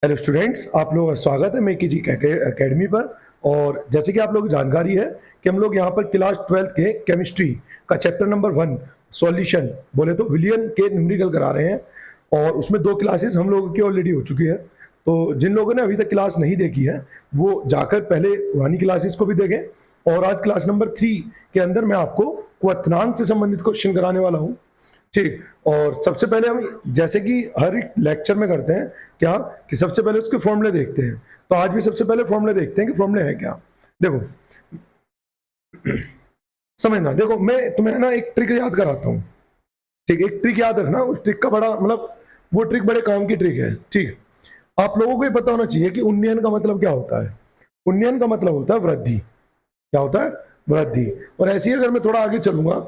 Hello students, आप लोगों का स्वागत है मेकी जी एकेडमी पर। और जैसे कि आप लोगों को जानकारी है कि हम लोग यहाँ पर क्लास 12th के केमिस्ट्री का चैप्टर नंबर 1 सॉल्यूशन बोले तो विलियन के न्यूमेरिकल करा रहे हैं। और उसमें 2 क्लासेस हम लोगों की ऑलरेडी हो चुकी है। तो जिन लोगों ने अभी तक क्लास नहीं देखी है वो जाकर पहले पुरानी क्लासेस को भी देखें। और आज क्लास नंबर 3 के अंदर मैं आपको क्वथनांक से संबंधित क्वेश्चन कराने वाला हूँ। ठीक। और सबसे पहले हम जैसे कि हर एक लेक्चर में करते हैं क्या कि सबसे पहले उसके फॉर्मूले देखते हैं। तो आज भी सबसे पहले फॉर्मूले देखते हैं कि फॉर्मूले है क्या। देखो समझना, देखो मैं तुम्हें ना एक ट्रिक याद कराता हूँ। ठीक, एक ट्रिक याद रखना। उस ट्रिक का बड़ा मतलब वो ट्रिक बड़े काम की ट्रिक है। ठीक, आप लोगों को ये पता होना चाहिए कि उन्नयन का मतलब क्या होता है। उन्नयन का मतलब होता है वृद्धि। क्या होता है? वृद्धि। और ऐसे ही अगर मैं थोड़ा आगे चलूंगा,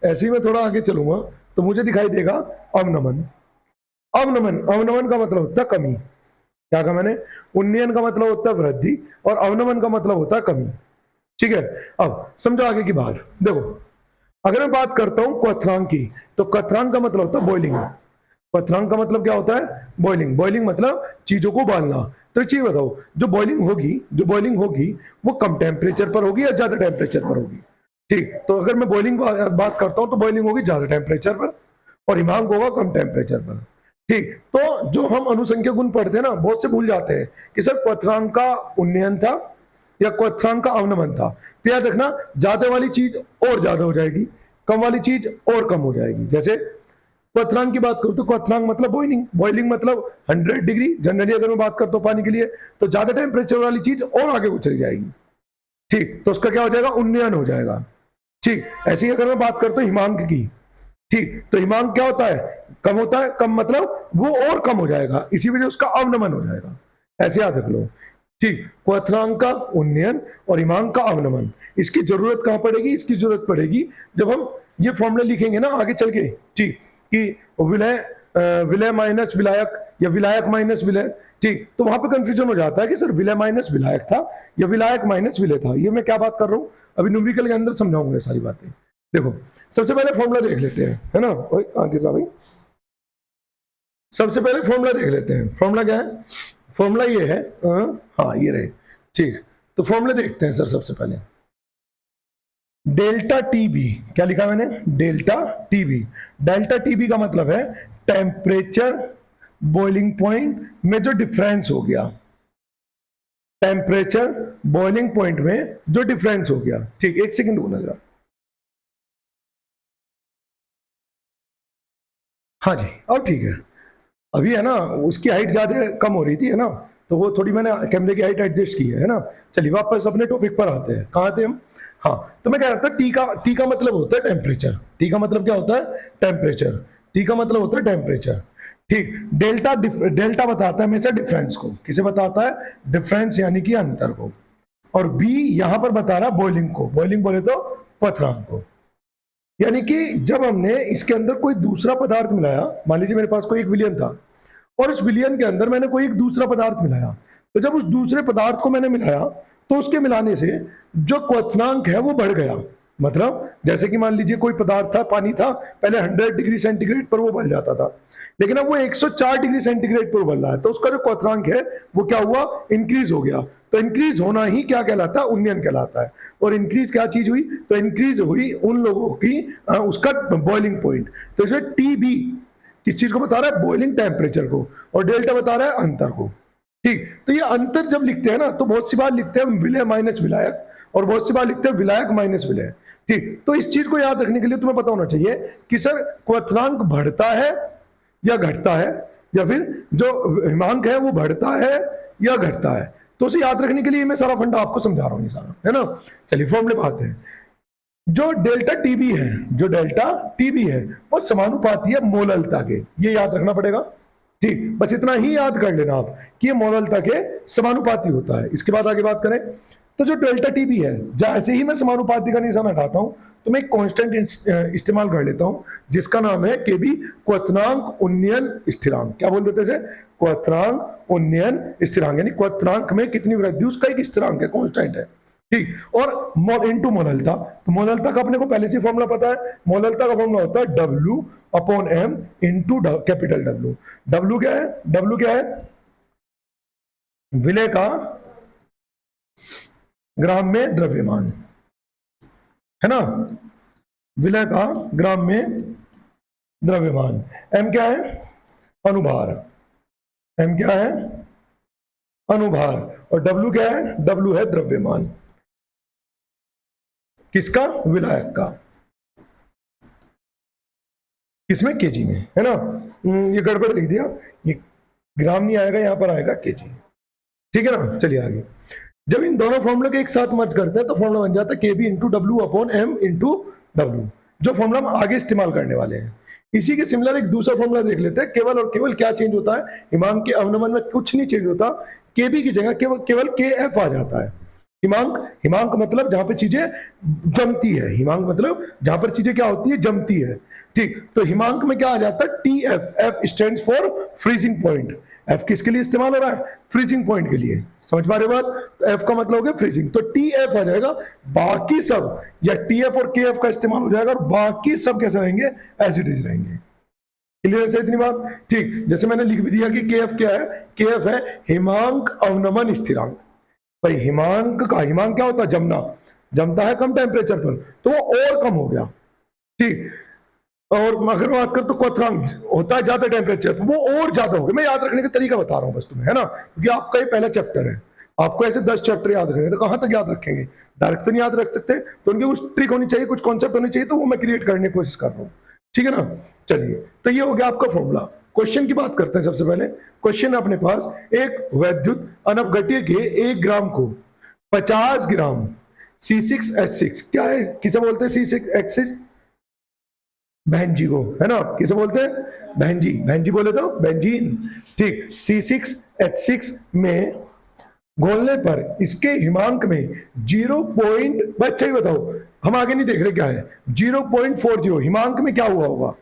ऐसे ही मैं थोड़ा आगे चलूंगा तो मुझे दिखाई देगा अवनमन। अवनमन, अवनमन का मतलब होता है कमी। क्या कहा मैंने? उन्नयन का मतलब होता है वृद्धि और अवनमन का मतलब होता है कमी। ठीक है, अब समझो आगे की बात। देखो अगर मैं बात करता हूं क्वथनांक की, तो क्वथनांक का मतलब होता है बॉइलिंग। क्वथनांक का मतलब क्या होता है? बॉइलिंग। बॉइलिंग मतलब चीजों को उबालना। तो चीज बताओ, जो बॉइलिंग होगी वो कम टेम्परेचर पर होगी या ज्यादा टेम्परेचर पर होगी? ठीक, तो अगर मैं बॉइलिंग बात करता हूं तो बॉइलिंग होगी ज्यादा टेम्परेचर पर और हिमांक होगा कम टेम्परेचर पर। ठीक, तो जो हम अनुसंख्यक गुण पढ़ते हैं ना, बहुत से भूल जाते हैं कि सर क्वथनांक का उन्नयन था या क्वथनांक का अवनमन था। तो याद रखना, ज्यादा वाली चीज और ज्यादा हो जाएगी, कम वाली चीज और कम हो जाएगी। जैसे क्वथनांक की बात करूं तो क्वथनांक मतलब बॉइलिंग। बॉइलिंग मतलब 100 डिग्री। जनरली अगर मैं बात करता हूं पानी के लिए तो ज्यादा टेम्परेचर वाली चीज और आगे को चली जाएगी। ठीक, तो उसका क्या हो जाएगा? उन्नयन हो जाएगा। ठीक, ऐसे ही अगर मैं बात करता हूं हिमांक की, ठीक, तो हिमांक क्या होता है? कम होता है। कम मतलब वो और कम हो जाएगा, इसी वजह उसका अवनमन हो जाएगा। ऐसे याद रख लो। ठीक, क्वथनांक का उन्नयन और हिमांक का अवनमन। इसकी जरूरत कहां पड़ेगी? इसकी जरूरत पड़ेगी जब हम ये फॉर्मूले लिखेंगे ना आगे चल के। ठीक, कि विलय विलय माइनस विलायक या विलायक माइनस विलय। ठीक, तो वहां पे कंफ्यूजन हो जाता है कि सर विलय माइनस विलायक था या विलायक माइनस विलय था। ये मैं क्या बात कर रहा हूं अभी न्यूमेरिकल के अंदर समझाऊंगा सारी बातें। देखो सबसे पहले फॉर्मूला देख लेते हैं, है ना? आगे का भाई, सबसे पहले फॉर्मूला देख लेते हैं। फॉर्मूला क्या है? फॉर्मूला ये है, हाँ ये रहे। ठीक, तो फॉर्मूला देखते हैं सर। सबसे पहले डेल्टा टी बी, क्या लिखा मैंने? Delta T B. Delta T B का मतलब है टेम्परेचर बॉइलिंग पॉइंट में जो डिफरेंस हो गया। टेम्परेचर बॉइलिंग पॉइंट में जो डिफरेंस हो गया। ठीक, एक सेकंड रुकना जरा। हाँ जी, अब ठीक है। अभी है ना उसकी हाइट ज्यादा कम हो रही थी, है ना, तो वो थोड़ी मैंने कैमरे की हाइट एडजस्ट की है ना। चलिए वापस अपने टॉपिक पर आते हैं। कहाँ थे हम? हाँ, तो मैं कह रहा था टी का मतलब होता है टेम्परेचर। टी का मतलब क्या होता है? टेम्परेचर। टी का मतलब होता है टेम्परेचर। ठीक, डेल्टा बताता है हमेशा डिफरेंस को। किसे बताता है? डिफरेंस यानी कि अंतर को। और बी यहां पर बता रहा है बॉइलिंग को। बॉइलिंग बोले तो क्वथनांक को। यानी कि जब हमने इसके अंदर कोई दूसरा पदार्थ मिलाया, मान लीजिए मेरे पास कोई एक विलियन था और उस विलियन के अंदर मैंने कोई एक दूसरा पदार्थ मिलाया, तो जब उस दूसरे पदार्थ को मैंने मिलाया तो उसके मिलाने से जो क्वथनांक है वो बढ़ गया। मतलब जैसे कि मान लीजिए कोई पदार्थ था, पानी था, पहले 100 डिग्री सेंटीग्रेड पर वो उबल जाता था, लेकिन अब वो 104 डिग्री सेंटीग्रेड पर उबल रहा है, तो उसका जो क्वथनांक है वो क्या हुआ? इंक्रीज हो गया। तो इंक्रीज होना ही क्या कहलाता है? उन्नयन कहलाता है। और इंक्रीज क्या चीज हुई? तो इंक्रीज हुई उन लोगों की उसका बॉइलिंग पॉइंट। तो इसमें टी बी किस चीज को बता रहा है? बॉइलिंग टेम्परेचर को। और डेल्टा बता रहा है अंतर को। ठीक, तो ये अंतर जब लिखते हैं ना तो बहुत सी बार लिखते हैं विलय माइनस विलायक और बहुत सी बार लिखते हैं विलायक माइनस विलय। ठीक, तो इस चीज को याद रखने के लिए तुम्हें पता होना चाहिए कि सर क्वथनांक बढ़ता है या घटता है, या फिर जो हिमांक है वो बढ़ता है या घटता है। तो उसे याद रखने के लिए मैं सारा फंडा आपको समझा रहा हूं, ये सारा, है ना। चलिए फॉर्मूले पे आते हैं। जो डेल्टा टीबी है, जो डेल्टा टीबी है वो समानुपाती है मोललता के। ये याद रखना पड़ेगा। ठीक, बस इतना ही याद कर लेना आप कि ये मोललता के समानुपाती होता है। इसके बाद आगे बात करें तो जो डेल्टा टीबी है, जैसे ही मैं समानुपाती का निशान हटाता हूं तो मैं एक कांस्टेंट इस्तेमाल कर लेता हूं जिसका नाम है केबी, क्वथनांक उन्नयन स्थिरांक। क्या बोल देते थे? क्वथनांक उन्नयन स्थिरांक, यानी क्वथनांक में कितनी वृद्धि उसका एक स्थिरांक है, कांस्टेंट है। ठीक, और इनटू मोललता। तो मोललता का अपने को पहले से फॉर्मूला पता है। मोललता का फॉर्मूला होता है W upon M into capital W। W क्या है? W क्या है? विलय का ग्राम में द्रव्यमान, है ना, विलय का ग्राम में द्रव्यमान। एम क्या है? अनुभार। एम क्या है? अनुभार। और डब्ल्यू क्या है? डब्ल्यू है द्रव्यमान। किसका? विलायक का। किसमें? केजी में, है ना। ये गड़बड़ लिख दिया, ये ग्राम नहीं आएगा, यहां पर आएगा केजी। ठीक है ना। चलिए आगे। जब इन दोनों फॉर्मूले को एक साथ मर्ज करते हैं तो फॉर्मूला बन जाता है K B into W upon M into W, जो फॉर्मूला हम आगे इस्तेमाल करने वाले हैं। इसी के सिमिलर एक दूसरा फॉर्मूला देख लेते हैं। केवल और केवल क्या चेंज होता है? हिमांक के अवनमन में कुछ नहीं चेंज होता, के बी की जगह केवल के एफ आ जाता है। हिमांक, हिमांक मतलब जहां पे चीजें जमती है, हिमांक मतलब जहां पर चीजें क्या होती है? जमती है। ठीक, तो हिमांक में क्या आ जाता है? T F. F stands for freezing point. F किसके लिए इस्तेमाल हो रहा है? फ्रीजिंग पॉइंट के लिए। समझ पा रहे हो बात? तो एफ का मतलब हो गया फ्रीजिंग, तो टी एफ आ जाएगा। बाकी सब या टी एफ और के एफ का इस्तेमाल हो जाएगा और बाकी सब कैसे रहेंगे? एज इट इज रहेंगे। क्लियर है इतनी बात? ठीक, जैसे मैंने लिख भी दिया कि के एफ क्या है? के एफ है हिमांक अवनमन स्थिरांक। भाई हिमांक का, हिमांक क्या होता है? जमना, जमता है कम टेम्परेचर पर, तो वो और कम हो गया। ठीक, और अगर बात कर तो क्वथनांक होता है ज्यादा टेम्परेचर पर, वो और ज्यादा हो गया। मैं याद रखने का तरीका बता रहा हूं बस तुम्हें, है ना, क्योंकि आपका ये पहला चैप्टर है। आपको ऐसे 10 चैप्टर याद रखेंगे तो कहां तक याद रखेंगे? डायरेक्ट तो नहीं याद रख सकते, तो उनकी कुछ ट्रिक होनी चाहिए, कुछ कॉन्सेप्ट होनी चाहिए, तो वो मैं क्रिएट करने की कोशिश कर रहा हूँ। ठीक है ना। चलिए, तो ये हो गया आपका फॉर्मूला। क्वेश्चन की बात करते हैं सबसे पहले। क्वेश्चन अपने पास, एक वैद्युत अनपघट्य के 1 ग्राम को 50 ग्राम C6H6, क्या है, किसे बोलते हैं C6H6? बहन जी को, है ना। किसे बोलते हैं? बहन जी। बहन जी बोले तो बेंजीन। ठीक, C6H6 में घोलने पर इसके हिमांक में 0 पॉइंट, बच्चा ही बताओ, हम आगे नहीं देख रहे क्या है, 0.40 हिमांक में क्या हुआ होगा?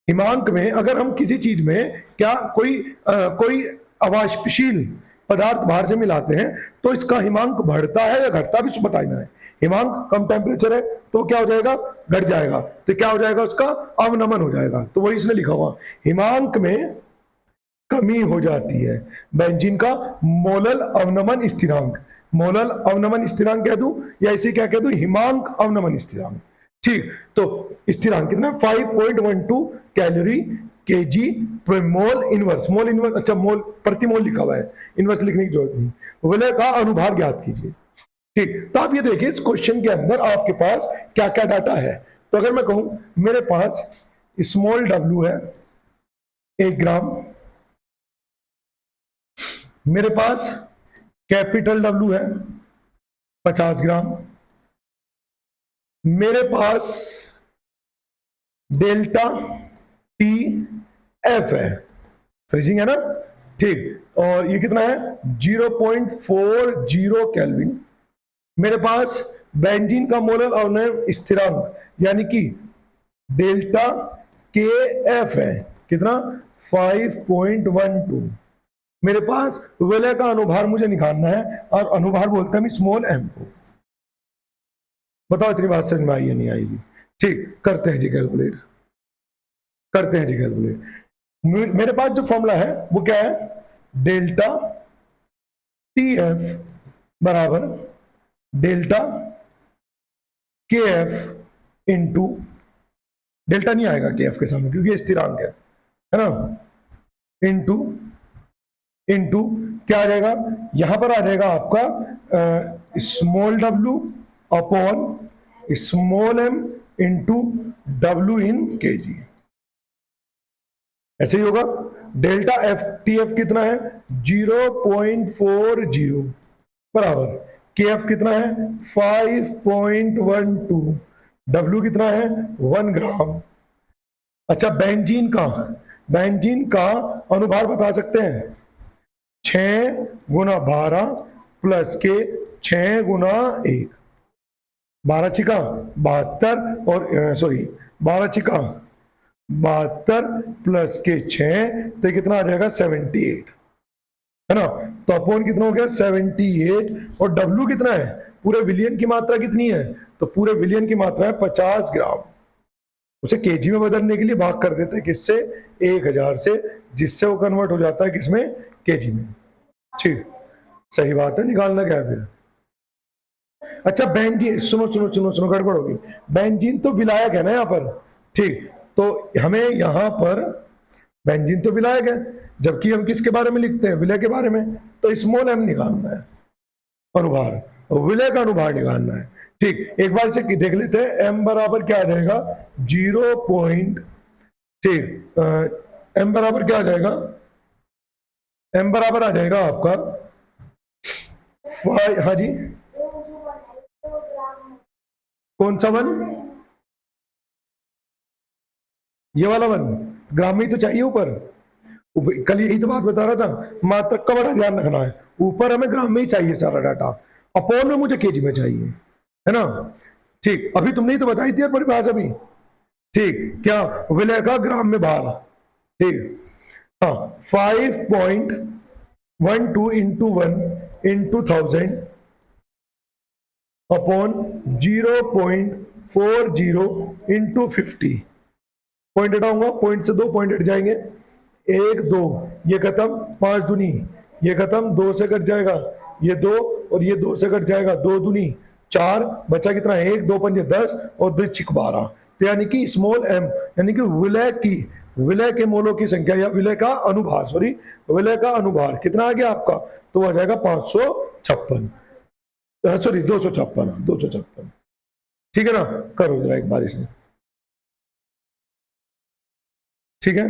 हिमांक में अगर हम किसी चीज में क्या कोई अवाष्पशील पदार्थ बाहर से मिलाते हैं तो इसका हिमांक बढ़ता है या घटता, भी बताना है। हिमांक कम टेम्परेचर है तो क्या हो जाएगा? घट जाएगा। तो क्या हो जाएगा? उसका अवनमन हो जाएगा। तो वही इसने लिखा हुआ, हिमांक में कमी हो जाती है। बेंजीन का मोलल अवनमन स्थिरांक, मोलल अवनमन स्थिरांक कह दूं या इसे क्या कह दूं? हिमांक अवनमन स्थिरांक। ठीक, तो स्थिरांक कितना? 5.12 कैलोरी केजी पर मोल इनवर्स। मोल इनवर्स, अच्छा मोल प्रति मोल लिखा हुआ है, इनवर्स लिखने की जरूरत नहीं। विलय का अनुभार ज्ञात कीजिए। ठीक, तो आप ये देखिए इस क्वेश्चन के अंदर आपके पास क्या क्या डाटा है। तो अगर मैं कहूं मेरे पास स्मॉल डब्ल्यू है 1 ग्राम, मेरे पास कैपिटल डब्ल्यू है 50 ग्राम, मेरे पास डेल्टा टी एफ है, फ्रीजिंग है ना। ठीक, और ये कितना है? 0.40 केल्विन। मेरे पास बेंजीन का मोलर अवनय स्थिरांक यानी कि डेल्टा के एफ है, कितना? 5.12। मेरे पास विलय का अनुभार मुझे निकालना है और अनुभार बोलते हैं स्मॉल एम को। बताओ इतनी बात समझ में आई या नहीं आएगी? ठीक, करते हैं जी कैलकुलेट, करते हैं जी कैलकुलेट। मेरे पास जो फॉर्मूला है वो क्या है? डेल्टा टी एफ बराबर डेल्टा के एफ इंटू, डेल्टा नहीं आएगा के एफ के सामने क्योंकि ये स्थिरांक है ना, इंटू इंटू क्या आ जाएगा? यहां पर आ जाएगा आपका small W upon small M into W in K G. ऐसे ही होगा। डेल्टा एफ टी एफ कितना है? 0.40 बराबर के एफ कितना है? 5.12, डब्ल्यू कितना है? 1 ग्राम। अच्छा, बेंजीन का अनुभार बता सकते हैं? 6 गुना 12 प्लस के 6 गुना 1, 12 छिका 72 और सॉरी 12 छिका 72 प्लस के 6, तो कितना आ जाएगा? 78, है ना। तो अपॉन कितना हो गया? 78। और डब्ल्यू कितना है? पूरे विलियन की मात्रा कितनी है? तो पूरे विलियन की मात्रा है 50 ग्राम। उसे केजी में बदलने के लिए भाग कर देते हैं किससे? 1000 से, जिससे वो कन्वर्ट हो जाता है किसमें? केजी में। ठीक, सही बात है, निकालना क्या है फिर? अच्छा बेंजीन, सुनो सुनो सुनो सुनो, गड़बड़ होगी। बेंजीन तो विलायक है ना यहाँ पर, ठीक, तो हमें यहाँ पर बेंजीन तो विलायक है, जबकि हम किसके बारे में लिखते हैं, विलय के बारे में, तो स्मॉल एम निकालना है, अनुभार, विलय का अनुभार निकालना है। ठीक, एक बार से देख लेते हैं, एम बराबर क्या आ जाएगा, 0 ठीक, एम बराबर क्या आ जाएगा, एम बराबर आ जाएगा आपका हाँ जी, कौन सा वन, ये वाला वन, ग्राम में ही तो चाहिए ऊपर, कल यही तो बात बता रहा था, मात्रक का बड़ा ध्यान रखना है, ऊपर हमें ग्राम में ही चाहिए सारा डाटा, अपॉन में मुझे केजी में चाहिए, है ना। ठीक, अभी तुमने ही तो बताई थी परिभाषा भी, ठीक, क्या, विलय का ग्राम में भार, ठीक, हाँ, 5.12 into 1 into 1000 upon 0.40 into 50, point हटाऊंगा, पॉइंट से 2 पॉइंट हट जाएंगे, 1 2, ये खत्म, 5 दूनी, ये खत्म, 2 से कट जाएगा, ये 2 और ये 2 से कट जाएगा, 2 दूनी 4, बचा कितना, 1 2 पंजे 10 और 2 6 12, तो यानी कि स्मॉल एम, यानी कि विलय के मोलों की संख्या या विलय का अनुभार, सॉरी, विलय का अनुभार कितना आ गया आपका, तो आ जाएगा 556, सॉरी 256, ठीक है ना। करो जरा एक बारी से, ठीक है,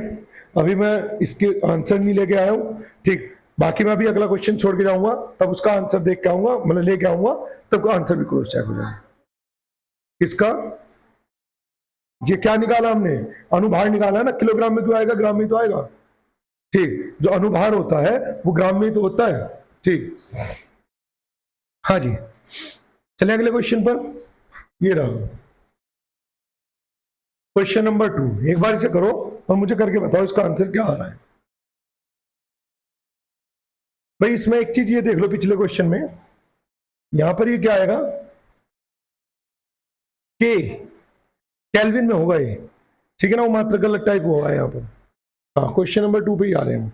अभी मैं इसके आंसर नहीं लेके आया हूं, ठीक, बाकी मैं अभी अगला क्वेश्चन छोड़ के जाऊंगा, तब उसका आंसर देख के आऊंगा, मतलब लेके आऊंगा, तब आंसर भी क्रॉस चेक हो जाएगा। किसका, ये क्या निकाला हमने, अनुभार निकाला है ना, किलोग्राम में क्यों आएगा, ग्राम में तो आएगा, ठीक, जो अनुभार होता है वो ग्राम में तो होता है, ठीक, हाँ जी, चले अगले क्वेश्चन पर, ये रहा क्वेश्चन नंबर 2, एक बार इसे करो और मुझे करके बताओ इसका आंसर क्या आ रहा है। भाई इसमें एक चीज ये देख लो, पिछले क्वेश्चन में यहां पर ये क्या आएगा, के केल्विन में होगा ये, ठीक है ना, वो मात्र गलत टाइप होगा यहाँ पर। हाँ, क्वेश्चन नंबर 2 पे ही आ रहे हैं,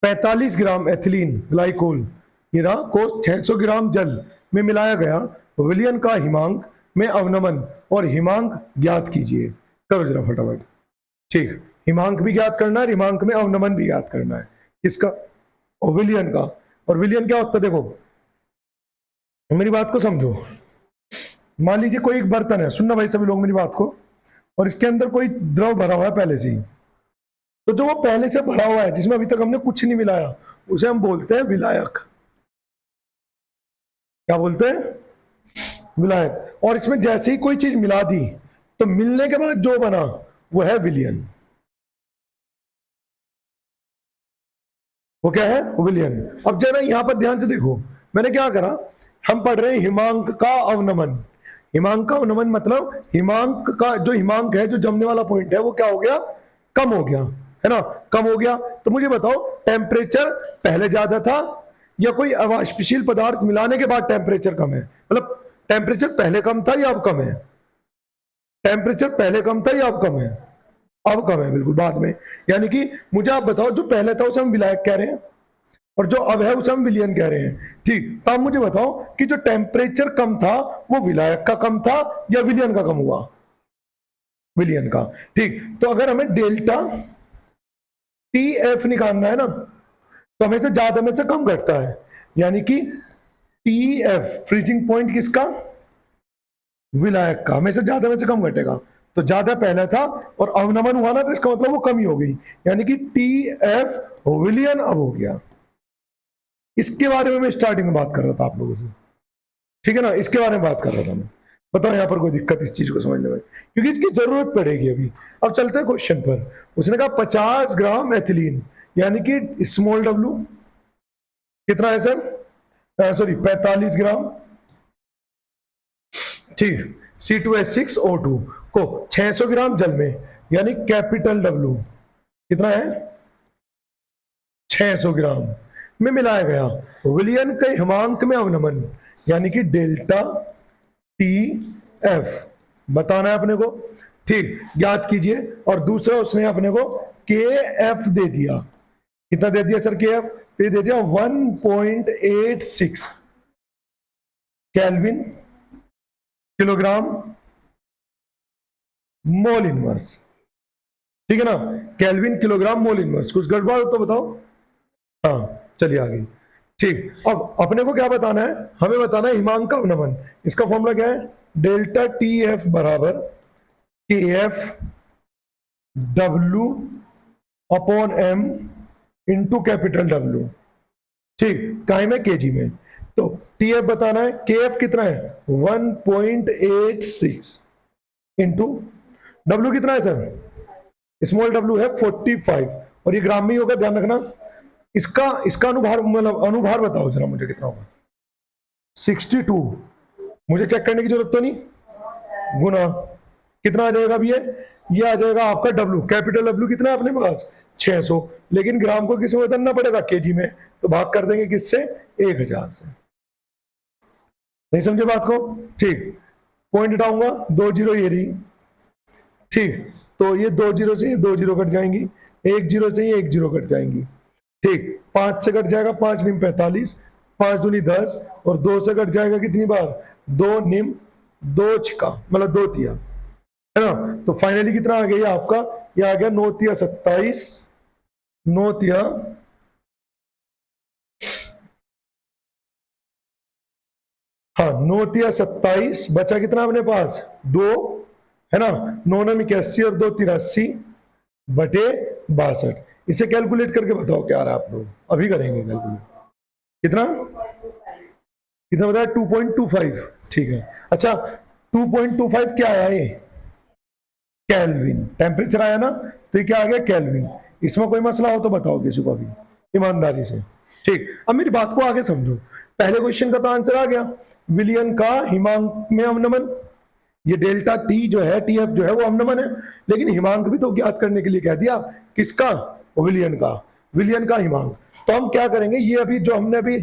45 ग्राम एथिलीन ग्लाइकोल ये रहा को 600 ग्राम जल में मिलाया गया, विलयन का हिमांक में अवनमन और हिमांक ज्ञात कीजिए, करो जरा फटाफट, ठीक, हिमांक भी ज्ञात करना है, हिमांक में अवनमन भी ज्ञात करना है, इसका और विलयन का, और विलयन क्या होता है, देखो मेरी बात को समझो, मान लीजिए कोई एक बर्तन है, सुनना भाई सभी लोग मेरी बात को, और इसके अंदर कोई द्रव भरा हुआ है पहले से ही, तो जो वो पहले से भरा हुआ है जिसमें अभी तक हमने कुछ नहीं मिलाया, उसे हम बोलते हैं विलायक, क्या बोलते हैं, विलायक, और इसमें जैसे ही कोई चीज मिला दी तो मिलने के बाद जो बना वो है विलयन, वो क्या है, विलयन। अब जरा यहां पर ध्यान से देखो, मैंने क्या करा, हम पढ़ रहे हैं हिमांक का अवनमन, हिमांक का अवनमन मतलब हिमांक का जो हिमांक है, जो जमने वाला पॉइंट है, वो क्या हो गया, कम हो गया, है ना, कम हो गया, तो मुझे बताओ टेम्परेचर पहले ज्यादा था या कोई अवाष्पशील पदार्थ मिलाने के बाद टेम्परेचर कम है, मतलब टेम्परेचर पहले कम था या अब कम है, टेम्परेचर पहले कम था या अब कम है, अब कम है, बिल्कुल बाद में, यानी कि मुझे आप बताओ जो पहले था उसे हम विलायक कह रहे हैं और जो अब है उसे हम विलयन कह रहे हैं, ठीक, तो आप मुझे बताओ कि जो टेम्परेचर कम था वो विलायक का कम था या विलयन का कम हुआ, विलयन का, ठीक, तो अगर हमें डेल्टा टी एफ निकालना है ना, तो हमेशा ज्यादा में से कम घटता है, यानी कि टी एफ फ्रीजिंग पॉइंट किसका, विलायक का, हमेशा ज्यादा में से कम घटेगा, तो ज्यादा पहले था और अवनमन हुआ ना, तो इसका मतलब वो कमी हो गई, यानी कि टी एफ विलयन अब हो गया। इसके बारे में मैं स्टार्टिंग में बात कर रहा था आप लोगों से, ठीक है ना, इसके बारे में बात कर रहा था मैं, बताओ यहाँ पर कोई दिक्कत इस चीज को समझने में, क्योंकि इसकी जरूरत पड़ेगी अभी। अब चलते हैं क्वेश्चन पर, उसने कहा 50 ग्राम एथिलीन, यानी कि स्मॉल डब्ल्यू कितना है सर, सॉरी 45 ग्राम, ठीक, C2H6O2 को 600 ग्राम जल में, यानी कैपिटल डब्ल्यू कितना है, 600 ग्राम में मिलाया गया, विलयन के हिमांक में अवनमन, यानी कि डेल्टा टी एफ बताना है अपने को, ठीक, ज्ञात कीजिए, और दूसरा उसने अपने को के एफ दे दिया, कितना दे दिया सर के एफ? ये दे दिया 1.86 केल्विन किलोग्राम मोल इनवर्स। ठीक है ना, केल्विन किलोग्राम मोल इनवर्स। कुछ गड़बड़ हो तो बताओ। हाँ चलिए आगे। ठीक, अब अपने को क्या बताना है? हमें बताना है हिमांक का अवनमन। इसका फॉर्मूला क्या है? डेल्टा टी एफ बराबर K F W upon M into capital W. ठीक, काय में? केजी में। तो टी एफ बताना है, के एफ कितना है? 1.86 इंटू डब्ल्यू कितना है सर? स्मॉल डब्ल्यू है 45, और ये ग्राम में ही होगा, ध्यान रखना। इसका अनुभार, मतलब अनुभार बताओ जरा मुझे कितना होगा? 62। मुझे चेक करने की जरूरत तो नहीं? गुना कितना आ जाएगा अभी? ये आ जाएगा आपका डब्ल्यू, कैपिटल डब्ल्यू कितना है अपने पास? 600। लेकिन ग्राम को किस में बदलना पड़ेगा? केजी में। तो भाग कर देंगे किससे? 1000 से। नहीं समझे बात को? ठीक, पॉइंट हटाऊंगा, 2 जीरो ये रही। ठीक, तो ये 2 जीरो से ये 2 जीरो कट जाएंगी, 1 जीरो से ये 1 जीरो कट जाएंगी। ठीक, 5 से कट जाएगा, 5 निम 45, 5 दूनी 10, और 2 से कट जाएगा कितनी बार? 2 निम 2 छिका, मतलब 2 तिया, है ना। तो फाइनली कितना आ गया आपका? ये आ गया 9 तिया 27, 9 तिया हाँ 9 तिया 27, बचा कितना अपने पास? 2, है ना। 9 नम 81 और 2 83 बटे 62। इसे कैलकुलेट करके बताओ क्या आ रहा है आप लोग? अभी करेंगे कैलकुलेट। कितना कितना बताया? 2.25। ठीक है, अच्छा 2.25 क्या आया? ये केल्विन टेम्परेचर आया ना, तो ये क्या आ गया? केल्विन। इसमें कोई मसला हो तो बताओ किसी को अभी, ईमानदारी से। ठीक, अब मेरी बात को आगे समझो। पहले क्वेश्चन का तो आंसर आ गया, विलियन का हिमांक में अवनमन। ये डेल्टा टी जो है, टी एफ जो है वो अवनमन है, लेकिन हिमांक भी तो ज्ञात करने के लिए कह दिया। किसका? विलियन का। विलियन का हिमांक। तो हम क्या करेंगे, ये अभी जो हमने अभी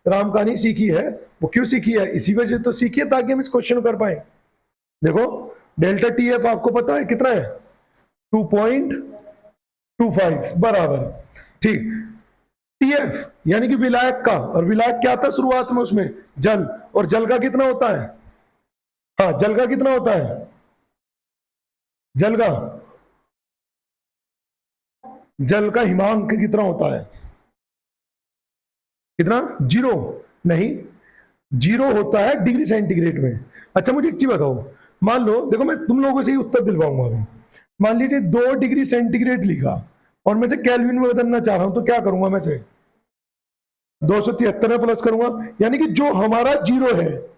राम कहानी सीखी है, वो क्यों सीखी है? इसी वजह तो सीखी है ताकि हम इस क्वेश्चन कर पाए। देखो, डेल्टा टी एफ आपको पता है कितना है? 2.25 बराबर। ठीक, टीएफ यानी कि विलायक का, और विलायक क्या था शुरुआत में? उसमें जल, और जल का कितना होता है? हाँ, जल का कितना होता है? जल का हिमांक कितना होता है? कितना? 0 नहीं, 0 होता है डिग्री सेंटीग्रेड में। अच्छा मुझे एक चीज बताओ, मान लो, देखो मैं तुम लोगों से ही उत्तर दिलवाऊंगा अभी। मान लीजिए 2 डिग्री सेंटीग्रेड लिखा और मैं से केल्विन में बदलना चाह रहा हूं, तो क्या करूंगा? मैं से 273 में प्लस करूंगा, यानी कि जो हमारा 0 है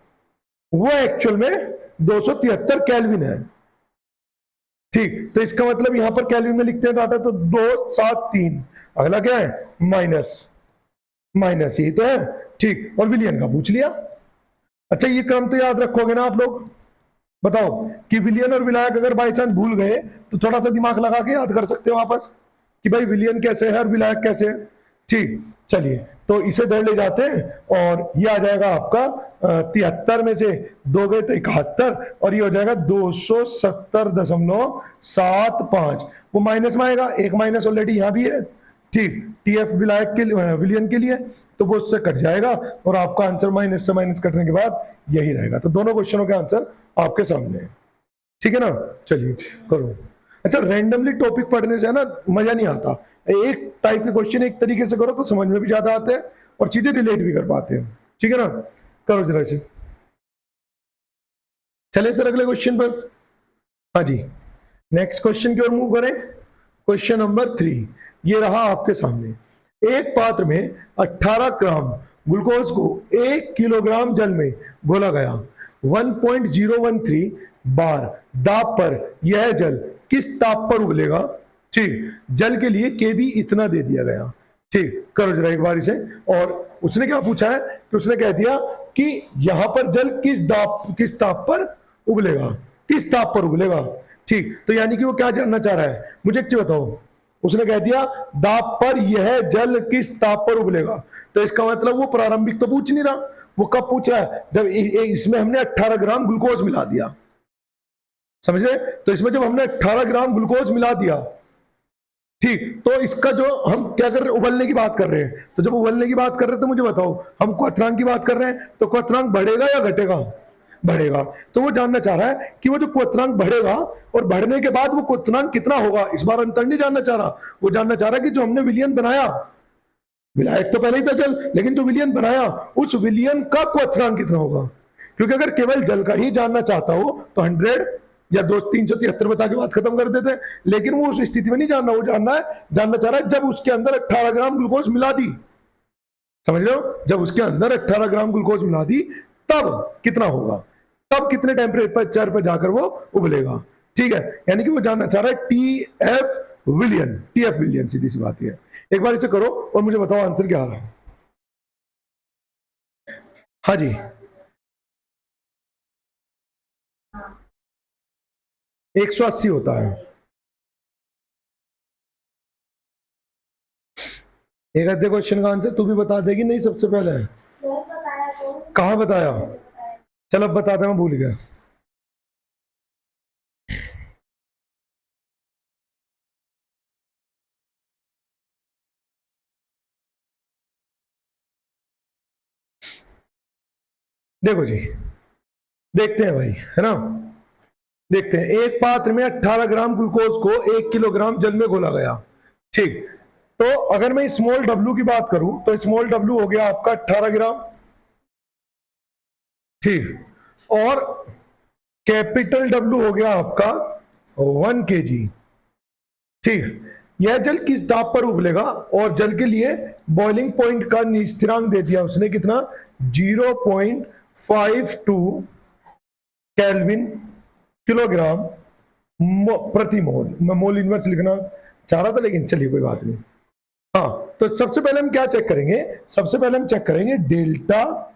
वो एक्चुअल में 273 केल्विन है। ठीक, तो इसका मतलब यहां पर केल्विन में लिखते हैं डाटा, तो 273। अगला क्या है? माइनस, माइनस यही तो है। ठीक, और विलियन का पूछ लिया। अच्छा ये क्रम तो याद रखोगे ना आप लोग? बताओ कि विलियन और विलायक अगर बाई चांस भूल गए तो थोड़ा सा दिमाग लगा के याद कर सकते हो वापस कि भाई विलियन कैसे है और विलायक कैसे है। ठीक, चलिए तो इसे दर ले जाते हैं, और ये आ जाएगा आपका 73 में से 2 गए तो 71, और ये हो जाएगा 270.75। वो माइनस में आएगा, एक माइनस ऑलरेडी यहां भी है। ठीक, टीएफ विलायक के लिए, विलियन के लिए, तो वो उससे कट जाएगा, और आपका आंसर माइनस से माइनस कटने के बाद यही रहेगा। तो दोनों क्वेश्चनों के आंसर आपके सामने है। ठीक है ना, चलिए करो। अच्छा, रैंडमली टॉपिक पढ़ने से है ना मजा नहीं आता। एक टाइप के क्वेश्चन एक तरीके से करो तो समझ में भी ज्यादा आते हैं और चीजें रिलेट भी कर पाते हैं। ठीक है ना, करो जरा इसे। चले सर अगले क्वेश्चन पर। हाँ जी, नेक्स्ट क्वेश्चन की ओर मूव करें। क्वेश्चन नंबर 3 ये रहा आपके सामने। एक पात्र में 18 ग्राम ग्लूकोज को 1 किलोग्राम जल में घोला गया। 1.013 बार दाब पर यह जल किस ताप पर उबलेगा? ठीक, जल के लिए केबी इतना दे दिया गया। ठीक, करो जरा एक बार इसे। और उसने क्या पूछा है कि उसने कह दिया कि यहां पर जल किस ताप पर उबलेगा, किस ताप पर उबलेगा। ठीक, तो यानी कि वो क्या जानना चाह रहा है? मुझे एक चीज बताओ, उसने कह दिया दाब पर यह जल किस ताप पर उबलेगा, तो इसका मतलब वो प्रारंभिक तो पूछ नहीं रहा, वो कब पूछ रहा है? जब इसमें हमने 18 ग्राम ग्लूकोज मिला दिया, समझ रहे? तो इसमें जब हमने 18 ग्राम ग्लूकोज मिला दिया, ठीक, तो इसका जो हम क्या कर रहे हैं, उबलने की बात कर रहे हैं, तो जब उबलने की बात कर रहे हैं तो मुझे बताओ, हम क्वथनांक की बात कर रहे हैं, तो क्वथनांक बढ़ेगा या घटेगा? बढ़ेगा। तो वो जानना चाह रहा है कि वो जो क्वथनांक बढ़ेगा और बढ़ने के बाद वो क्वथनांक कितना होगा, इस बार अंतर नहीं जानना चाह रहा, वो जानना चाह रहा है कि जो हमने विलियन बनाया, विलायक तो पहले ही था जल, लेकिन जो विलियन बनाया उस विलियन का क्वथनांक कितना होगा। क्योंकि अगर केवल जल का ही जानना चाहता हो तो 100 या 373 बता के बात खत्म कर देते, लेकिन वो उस स्थिति में नहीं जानना, वो जानना चाह रहा है जब उसके अंदर 18 ग्राम ग्लूकोज मिला दी, समझ रहे हो, जब उसके अंदर 18 ग्राम ग्लूकोज मिला दी तब कितना होगा, तब कितने टेम्परेचर पर जाकर वो उबलेगा। ठीक है, यानी कि वो जानना चाह रहा है टीएफ विलियन, सीधी सी बात है। एक बार इसे करो और मुझे बताओ आंसर क्या आ रहा है। हाँ जी, 180 होता है। एक आधे क्वेश्चन का आंसर तू भी बता देगी नहीं सबसे पहले? सर बताया तो। कहाँ बताया? चल अब बता दे, मैं भूल गया। देखो जी, देखते हैं भाई, है ना, देखते हैं। एक पात्र में 18 ग्राम ग्लूकोज को 1 किलोग्राम जल में घोला गया। ठीक, तो अगर मैं स्मॉल डब्ल्यू की बात करूं तो स्मॉल डब्ल्यू हो गया आपका 18 ग्राम। ठीक, और कैपिटल डब्ल्यू हो गया आपका 1 kg। ठीक, यह जल किस ताप पर उबलेगा, और जल के लिए बॉइलिंग पॉइंट का स्थिरांक दे दिया उसने कितना, 0.52 केल्विन किलोग्राम प्रति मोल। मैं मोल इनवर्स लिखना चाह रहा था लेकिन चलिए कोई बात नहीं। हाँ, तो सबसे पहले हम क्या चेक करेंगे, सबसे पहले हम चेक करेंगे डेल्टा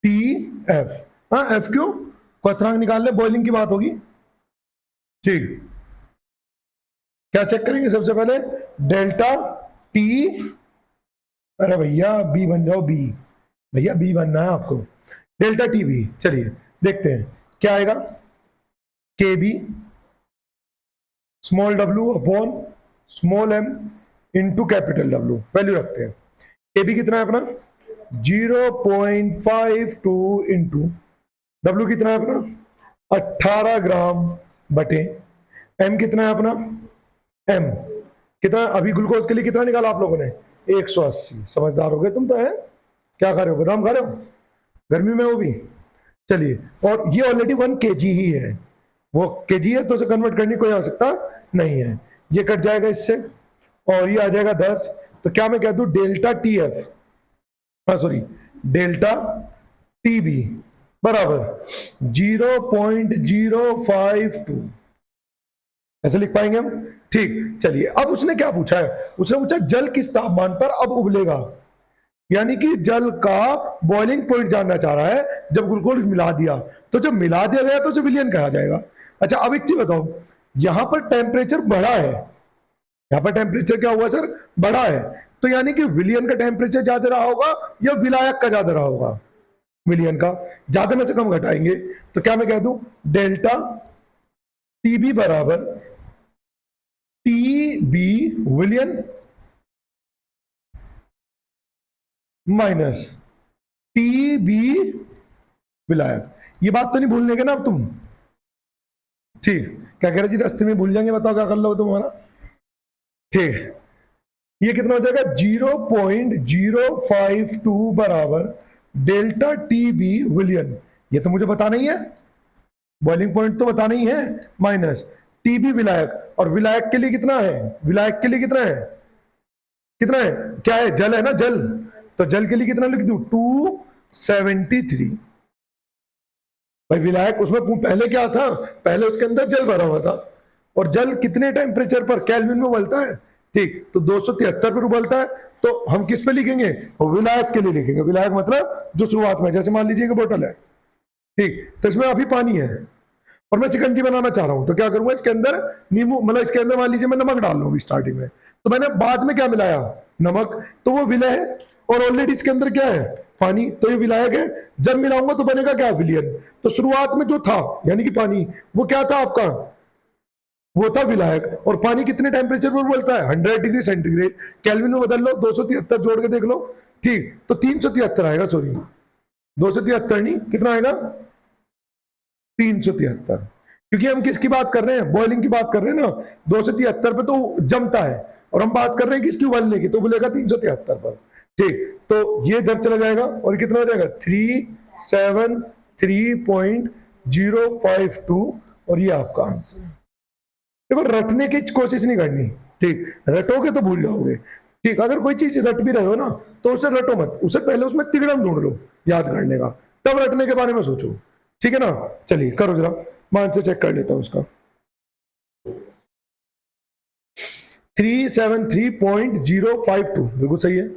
टी एफ। हाँ, एफ क्यों, क्वथनांक निकाल ले, बॉइलिंग की बात होगी। ठीक, क्या चेक करेंगे सबसे पहले, डेल्टा टी, अरे भैया बी बन जाओ, बी, भैया बी बनना है आपको, डेल्टा टी बी। चलिए देखते हैं क्या आएगा, K B small W upon small M into capital W, value रखते हैं। के बी कितना है अपना 0.52 इंटू डब्ल्यू कितना है अपना 18 ग्राम बटे एम कितना है अपना, एम कितना, अभी ग्लूकोज के लिए कितना निकाला आप लोगों ने, 180। समझदार हो गए तुम तो, है क्या खा रहे हो, बादाम खा रहे हो गर्मी में वो भी। चलिए, और ये ऑलरेडी 1 kg ही है, वो kg है तो उसे कन्वर्ट करने की कोई आवश्यकता नहीं है, ये कट जाएगा इससे और ये आ जाएगा 10। तो क्या मैं कह दूं, delta T F, sorry delta T B बराबर 0.052, ऐसे लिख पाएंगे हम। ठीक, चलिए अब उसने क्या पूछा है, उसने पूछा जल किस तापमान पर अब उबलेगा, यानी कि जल का बॉइलिंग पॉइंट जानना चाह रहा है जब ग्लूकोज मिला दिया, तो जब मिला दिया गया तो उसे विलियन कहा जाएगा। अच्छा, अब एक चीज बताओ, यहां पर टेम्परेचर बढ़ा है, यहां पर टेम्परेचर क्या हुआ सर, बढ़ा है, तो यानी कि विलियन का टेम्परेचर ज्यादा रहा होगा या विलायक का ज्यादा रहा होगा, विलियन का, ज्यादा में से कम घटाएंगे। तो क्या मैं कह दूं, डेल्टा टीबी बराबर टीबी विलियन माइनस टीबी विलायक। ये बात तो नहीं भूलने के ना अब तुम, ठीक, क्या कह रहे जी, रास्ते में भूल जाएंगे, बताओ क्या कर लो तुम्हारा। ठीक, ये कितना हो जाएगा 0.052 बराबर डेल्टा टी बी विलियन, ये तो मुझे बताना ही है, बॉइलिंग पॉइंट तो बताना ही है, माइनस टीबी विलायक, और विलायक के लिए कितना है, विलायक के लिए कितना है, कितना है, क्या है, जल है ना, जल, तो जल के लिए कितना लिख दूं 273। भाई विलायक उसमें पहले क्या था, पहले उसके अंदर जल भरा हुआ था, और जल कितने टेम्परेचर पर, केल्विन में उबलता है। ठीक, तो 273 पर उबलता है, तो हम किस पे लिखेंगे, विलायक के लिए लिखेंगे, विलायक मतलब जो शुरुआत में, जैसे मान लीजिए कि बोतल है, ठीक, तो इसमें अभी पानी है और मैं शिकंजी बनाना चाह रहा हूं, तो क्या करूंगा, इसके अंदर नींबू, मतलब इसके अंदर मान लीजिए मैं नमक डाल लूंगी स्टार्टिंग में, तो मैंने बाद में क्या मिलाया, नमक, तो वो विलय है, और ऑलरेडी इसके अंदर क्या है, पानी, तो ये विलायक है, जब मिलाऊंगा तो बनेगा क्या, विलियन। तो शुरुआत में जो था यानी कि पानी, वो क्या था आपका वो था विलायक। और पानी कितने टेम्परेचर पर उबलता है? 100 डिग्री सेंटीग्रेड। केल्विन में बदल लो, 273 जोड़ के देख लो। ठीक, तो 373 आएगा, सॉरी 273 नहीं, कितना आएगा? 373। क्योंकि हम किसकी बात कर रहे हैं? बॉइलिंग की बात कर रहे हैं ना। 273 पे तो जमता है, और हम बात कर रहे हैं किसकी? उबलने की, तो बोलेगा 373 पर। ठीक, तो ये इधर चला जाएगा, और कितना हो जाएगा? 373.052, और ये आपका आंसर। देखो, रटने की कोशिश नहीं करनी, ठीक, रटोगे तो भूल जाओगे। ठीक, अगर कोई चीज रट भी रहे हो ना, तो उसे रटो मत, उसे पहले उसमें तिगड़म ढूंढ लो याद करने का, तब रटने के बारे में सोचो। ठीक है ना? चलिए करो जरा, मैं आंसर चेक कर लेता हूं उसका। 373.052 बिल्कुल सही है।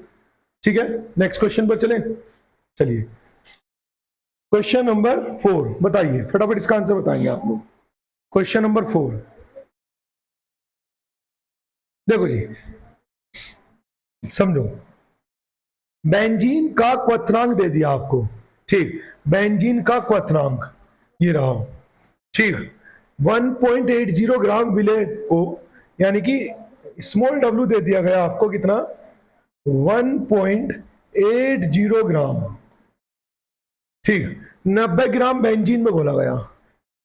ठीक है, नेक्स्ट क्वेश्चन पर चलें। चलिए, क्वेश्चन नंबर 4 बताइए, फटाफट इसका आंसर बताएंगे आप लोग। क्वेश्चन नंबर 4 देखो जी, समझो। बेंजीन का क्वथनांक दे दिया आपको। ठीक, बेंजीन का क्वथनांक ये रहा। ठीक, 1.80 ग्राम विलेय को, यानी कि स्मॉल डब्ल्यू दे दिया गया आपको, कितना? 1.80 ग्राम। ठीक, 90 ग्राम बेंजीन में घोला गया।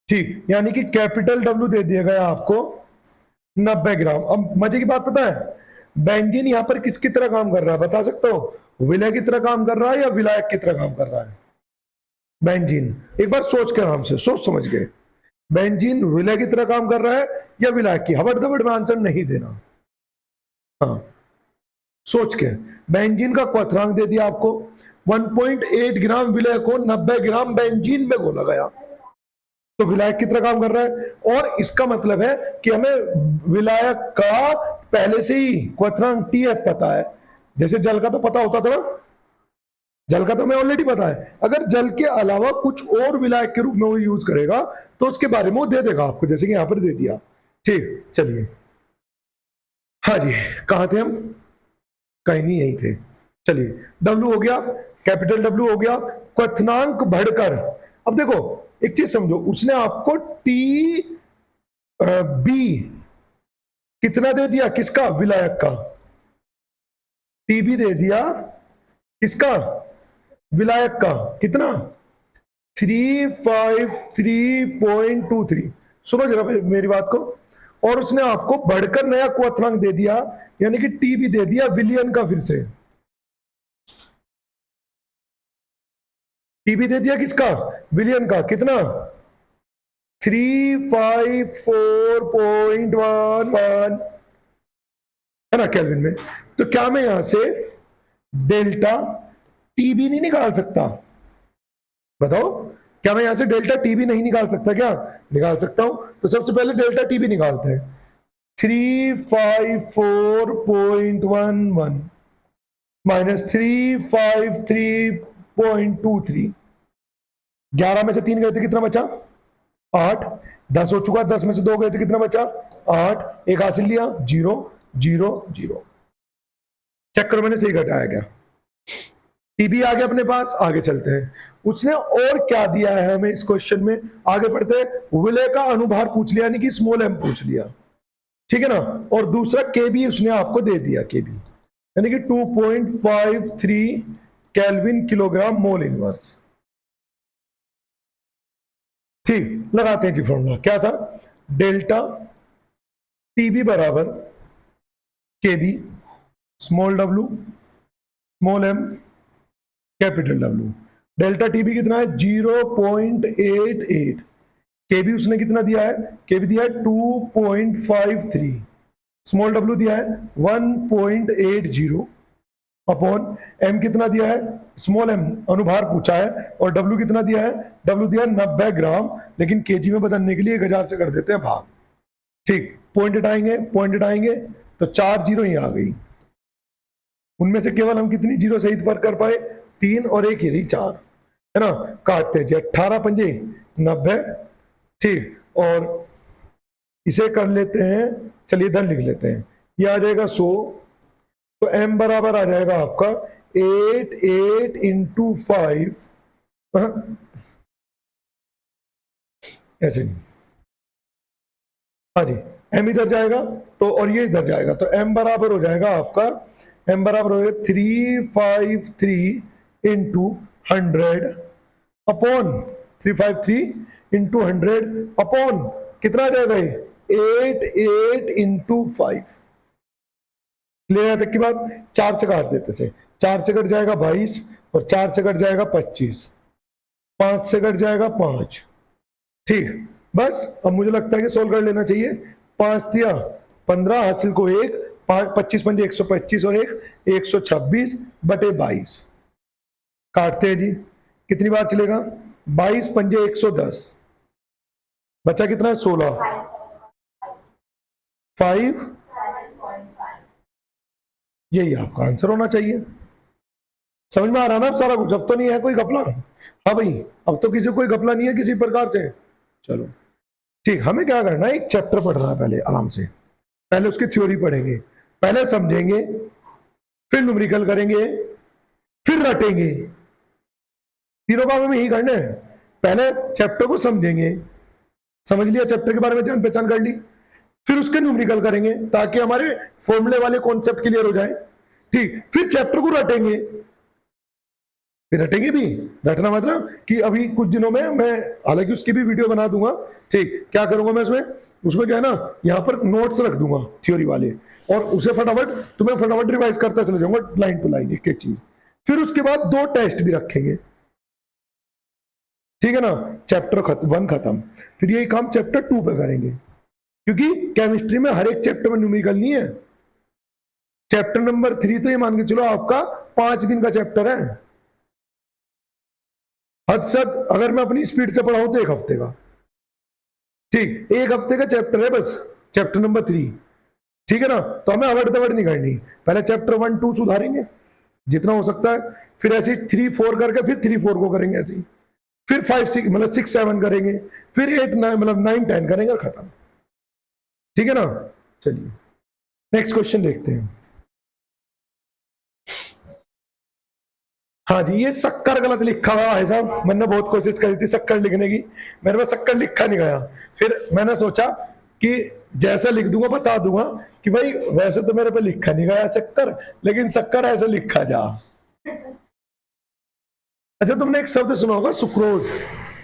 ठीक, यानी कि कैपिटल डब्ल्यू दे दिया गया आपको 90 ग्राम। अब मजे की बात पता है, बेंजीन यहां पर किसकी तरह काम कर रहा है बता सकते हो? विलय की तरह काम कर रहा है या विलायक की तरह काम कर रहा है? बेंजीन, एक बार सोच के आराम से सोच समझ के, बेंजीन विलय की तरह काम कर रहा है या विलायक की? हबड़ दबड़ में आंसर नहीं देना। हाँ, सोच के। बेंजीन का क्वथनांक दे दिया आपको, 1.8 ग्राम विलय को 90 ग्राम बेंजीन में घोला गया, तो विलायक की तरह काम कर रहा है। और इसका मतलब है कि हमें विलायक का पहले से ही क्वथनांक TF पता है। जैसे जल का तो पता होता था ना, जल का तो हमें ऑलरेडी पता है। अगर जल के अलावा कुछ और विलायक के रूप में वो यूज करेगा, तो उसके बारे में वो दे देगा आपको, जैसे कि यहां पर दे दिया। ठीक, चलिए, हाँ जी, कहां थे हम? कहीं नहीं, यही थे। चलिए, डब्ल्यू हो गया, कैपिटल डब्ल्यू हो गया, क्वथनांक बढ़कर। अब देखो, एक चीज समझो, उसने आपको टी बी कितना दे दिया? किसका? विलायक का। टीबी दे दिया किसका? विलायक का। कितना? 353.23। सुनो जरा मेरी बात को। और उसने आपको बढ़कर नया क्वथनांक दे दिया, यानी कि टीबी दे दिया विलियन का। फिर से टीबी दे दिया किसका? विलियन का। कितना? 354.11 है ना केल्विन में। तो क्या मैं यहां से डेल्टा टीबी नहीं निकाल सकता? बताओ, क्या मैं यहां से डेल्टा टीबी नहीं निकाल सकता? क्या निकाल सकता हूं। तो सबसे पहले डेल्टा टीबी निकालते हैं। 354.11 माइनस 353.23। 11 में से 3 गए थे, कितना बचा? 8। 10 हो चुका, 10 में से 2 गए थे, कितना बचा? 8। एक हासिल लिया, 0 0 0। चेक करो, मैंने सही घटाया क्या? टीबी आ गया अपने पास। आगे चलते हैं, उसने और क्या दिया है हमें इस क्वेश्चन में। आगे बढ़ते हैं। विलय का अनुभार पूछ लिया, यानी कि स्मॉल एम पूछ लिया। ठीक है ना? और दूसरा केबी उसने आपको दे दिया, केबी यानी कि 2.53 केल्विन किलोग्राम मोल इनवर्स। ठीक, लगाते हैं जी फॉर्मूला। क्या था? डेल्टा टीबी बराबर KB small W small M capital W. Delta TB कितना है? 0.88। केबी उसने कितना दिया है? केबी दिया है 2.53। स्मॉल डब्ल्यू दिया है 1.80 अपॉन एम कितना दिया है? स्मॉल एम अनुभार पूछा है। और डब्ल्यू कितना दिया है? डब्ल्यू दिया है 90 ग्राम, लेकिन केजी में बदलने के लिए 1000 से कर देते हैं भाग। ठीक, पॉइंट हटाएंगे, पॉइंट हटाएंगे तो 4 जीरो ही आ गई। उनमें से केवल हम कितनी जीरो सही पर कर पाए? 3, और एक ही रही 4, है ना? काटते हैं जी, 18 पंजे 90। ठीक, और इसे कर लेते हैं, चलिए इधर लिख लेते हैं, ये आ जाएगा 100। तो m बराबर आ जाएगा आपका 8 इंटू 5, ऐसे नहीं, हाँ जी, m इधर जाएगा तो, और ये इधर जाएगा तो m बराबर हो जाएगा आपका, m बराबर हो जाएगा 353 इंटू 100 अपॉन 353 इंटू 100 अपॉन कितना आ जाएगा ये 8 इंटू 5। क्लियर तक की बात। 4 से काट देते थे, 4 से कट जाएगा 22 और 4 से कट जाएगा 25, 5 से कट जाएगा 5। ठीक, बस अब मुझे लगता है कि सोल्व कर लेना चाहिए। 5 दिया 15, हासिल को 1, 25 पंजे 125 और 126 बटे 22। काटते हैं जी, कितनी बार चलेगा? 22 पंजे 110, बचा कितना है? 16। 5, यही आपका आंसर होना चाहिए। समझ में आ रहा ना अब सारा कुछ? अब तो नहीं है कोई घपला? हाँ भाई, अब तो किसी कोई घपला नहीं है किसी प्रकार से। चलो ठीक, हमें क्या करना है, एक चैप्टर पढ़ना है पहले आराम से। पहले उसकी थ्योरी पढ़ेंगे, पहले समझेंगे, फिर न्यूमेरिकल करेंगे, फिर रटेंगे। तीनों काम हमें यही करना है। पहले चैप्टर को समझेंगे, समझ लिया, चैप्टर के बारे में जान पहचान कर ली, फिर उसके न्यूमेरिकल करेंगे ताकि हमारे फॉर्मूले वाले कॉन्सेप्ट क्लियर हो जाए। ठीक, फिर चैप्टर को रटेंगे, फिर रटेंगे भी। रटना मतलब कि अभी कुछ दिनों में मैं हालांकि उसकी भी वीडियो बना दूंगा। ठीक, क्या करूंगा मैं उसमें क्या है ना, यहाँ पर नोट्स रख दूंगा थ्योरी वाले, और उसे तुम्हें फटाफट रिवाइज करता चले जाऊंगा लाइन टू लाइन एक एक चीज। फिर उसके बाद 2 टेस्ट भी रखेंगे, ठीक है ना। चैप्टर 1 खत्म, फिर यही काम चैप्टर 2 पे करेंगे, क्योंकि केमिस्ट्री में हर एक चैप्टर में न्यूमेरिकल नहीं है। चैप्टर नंबर 3 तो ये मान के चलो आपका 5 दिन का चैप्टर है, हद सद अगर मैं अपनी स्पीड से पढ़ाऊं तो 1 हफ्ते का। ठीक, 1 हफ्ते का चैप्टर है बस, चैप्टर नंबर 3, ठीक है ना। तो हमें अवड़ दवड़ नहीं करनी, पहले चैप्टर 1 2 सुधारेंगे जितना हो सकता है, फिर ऐसे 3 4 करके फिर 3 4 को करेंगे ऐसे, फिर 5 6 मतलब 6 7 करेंगे, फिर 8 9 मतलब 9 10 करेंगे और खत्म, ठीक है ना। चलिए नेक्स्ट क्वेश्चन देखते हैं। हाँ जी, ये शक्कर गलत लिखा हुआ है साहब, मैंने बहुत कोशिश करी थी शक्कर लिखने की, मेरे पास शक्कर लिखा नहीं गया। फिर मैंने सोचा कि जैसा लिख दूंगा बता दूंगा कि भाई वैसे तो मेरे पे लिखा नहीं गया शक्कर, लेकिन शक्कर ऐसे लिखा जा। अच्छा, तुमने एक शब्द सुना होगा सुक्रोज,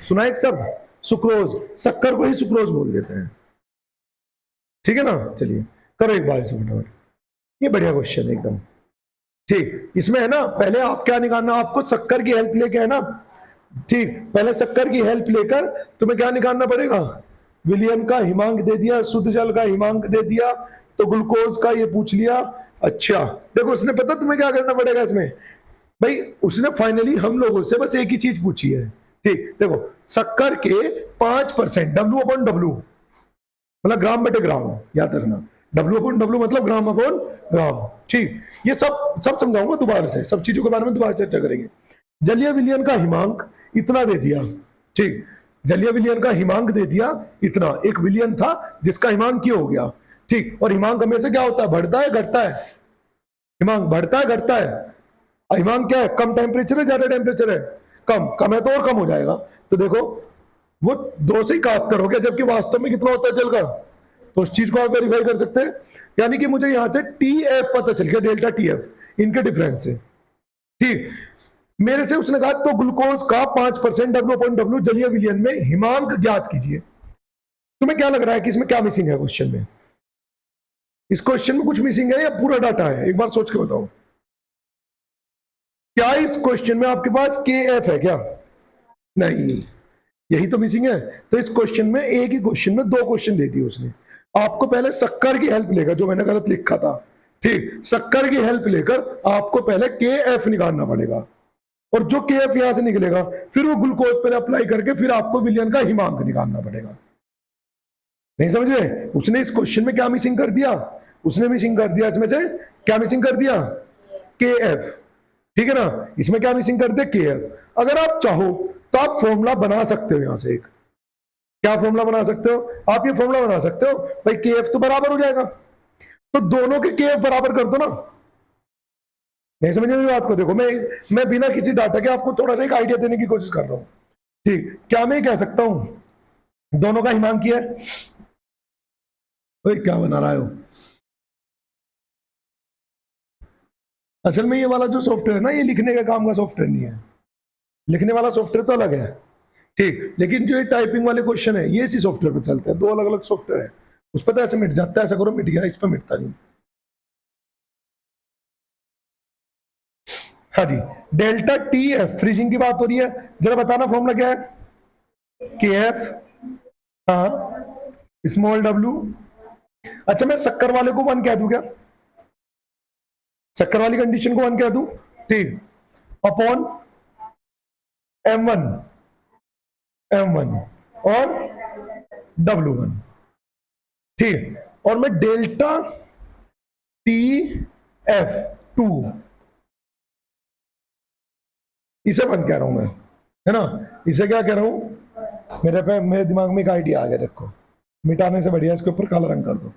सुना एक शब्द सुक्रोज, शक्कर को ही सुक्रोज बोल देते हैं, ठीक है ना। चलिए करो एक बार से फटाफट, ये बढ़िया क्वेश्चन है एकदम। ठीक, इसमें है ना, पहले आप क्या निकालना, आपको शक्कर की हेल्प लेके है ना। ठीक, पहले शक्कर की हेल्प लेकर तुम्हें क्या निकालना पड़ेगा? विलियम का हिमांक दे दिया, शुद्ध जल का हिमांक दे दिया, तो ग्लूकोज का ये पूछ लिया। अच्छा देखो, उसने पता तुम्हें क्या करना पड़ेगा इसमें भाई, उसने फाइनली हम लोगों से बस एक ही चीज पूछी है। ठीक, देखो शक्कर के 5% W/W मतलब ग्राम बटे ग्राम, याद रखना, W/W मतलब ग्राम अपॉन ग्राम। ठीक, ये सब समझाऊंगा दोबारा से, सब चीजों के बारे में दोबारा चर्चा करेंगे। जलीय विलयन का हिमांक इतना दे दिया। ठीक, जलीय विलयन का हिमांक दे दिया इतना, एक विलयन था जिसका हिमांक ये हो गया। ठीक, और हिमांक हमेशा क्या होता है, बढ़ता है घटता है? हिमांक बढ़ता है घटता है? हिमांक क्या है, कम टेम्परेचर है ज्यादा टेम्परेचर है? कम है तो और कम हो जाएगा। तो देखो वो 2 से 71 हो गया, जबकि वास्तव में कितना होता है जल का, तो उस चीज को आप वेरीफाई कर सकते हैं। यानी कि मुझे यहां से TF पता चल गया, डेल्टा TF इनके डिफरेंस से। ठीक, मेरे से उसने कहा तो ग्लूकोज का 5% W/W जलीय विलयन में हिमांक ज्ञात कीजिए। तुम्हें क्या लग रहा है कि इसमें क्या मिसिंग है क्वेश्चन में? इस क्वेश्चन में कुछ मिसिंग है या पूरा डाटा है? एक बार सोच के बताओ, क्या इस क्वेश्चन में आपके पास KF है क्या? नहीं, यही तो मिसिंग है। तो इस क्वेश्चन में, एक ही क्वेश्चन में 2 क्वेश्चन दे दिए उसने। आपको पहले शक्कर की हेल्प लेकर, जो मैंने गलत लिखा था, ठीक, शक्कर की हेल्प लेकर आपको पहले KF निकालना पड़ेगा, और जो KF यहां से निकलेगा फिर वो ग्लूकोज पर अप्लाई करके फिर आपको विलयन का हिमांक निकालना पड़ेगा। नहीं समझ रहे? उसने इस क्वेश्चन में क्या मिसिंग कर दिया? उसने मिसिंग कर दिया इसमें से, क्या मिसिंग कर दिया? KF, ठीक है ना। इसमें क्या मिसिंग कर दिया? KF। अगर आप चाहो तो आप फॉर्मूला बना सकते हो यहां से एक, क्या फॉर्मूला बना सकते हो आप? ये फॉर्मूला बना सकते हो भाई, KF तो बराबर हो जाएगा, तो दोनों के KF बराबर कर दो ना। नहीं समझ मेरी बात को? देखो मैं बिना किसी डाटा के आपको थोड़ा सा एक आइडिया देने की कोशिश कर रहा हूं। ठीक, क्या मैं कह सकता हूं दोनों का हिमांक है, ओए क्या बना रहा हो? असल में ये वाला जो सॉफ्टवेयर है ना, ये लिखने का काम का सॉफ्टवेयर नहीं है। लिखने वाला सॉफ्टवेयर तो अलग है, ठीक, लेकिन जो ये टाइपिंग वाले क्वेश्चन है ये इसी सॉफ्टवेयर पे चलते हैं। दो अलग अलग सॉफ्टवेयर है। उस पर तो ऐसे मिट जाता है, ऐसा करो मिट गया, इस पर मिटता नहीं। हाँ जी, डेल्टा टी एफ फ्रीजिंग की बात हो रही है। जरा बताना फॉर्मूला क्या है? के एफ, हाँ, स्मॉल डब्ल्यू। अच्छा, मैं शक्कर वाले को वन कह दूं क्या? शक्कर वाली कंडीशन को वन कह दूं, ठीक, अपॉन M1, M1 और W1, ठीक। और मैं डेल्टा टी एफ टू इसे वन कह रहा हूं मैं, है ना? इसे क्या कह रहा हूं? मेरे दिमाग में एक आइडिया आ गया, देखो, मिटाने से बढ़िया इसके ऊपर काला रंग कर दो।